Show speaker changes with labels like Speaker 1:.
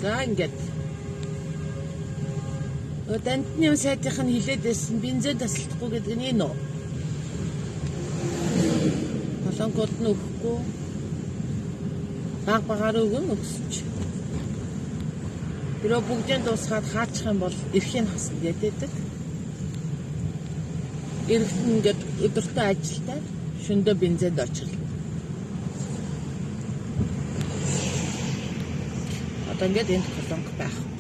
Speaker 1: За ингээд. Дантны сайтынх нь хилээд байсан бензин тасалдахгүй гэдэг нь энэ үү? Колонкод нь өгөхгүй. Багаар өгөн өгсөн чи. Тэрөө бүгдээ дуусгаад хаачих юм бол эрхийн хасна гэдэг. Эрэгт нь ингээд өдөртөө ажилтаа шөндөө бензинд очирлоо. Одоо ингээд энд колонк байхгүй.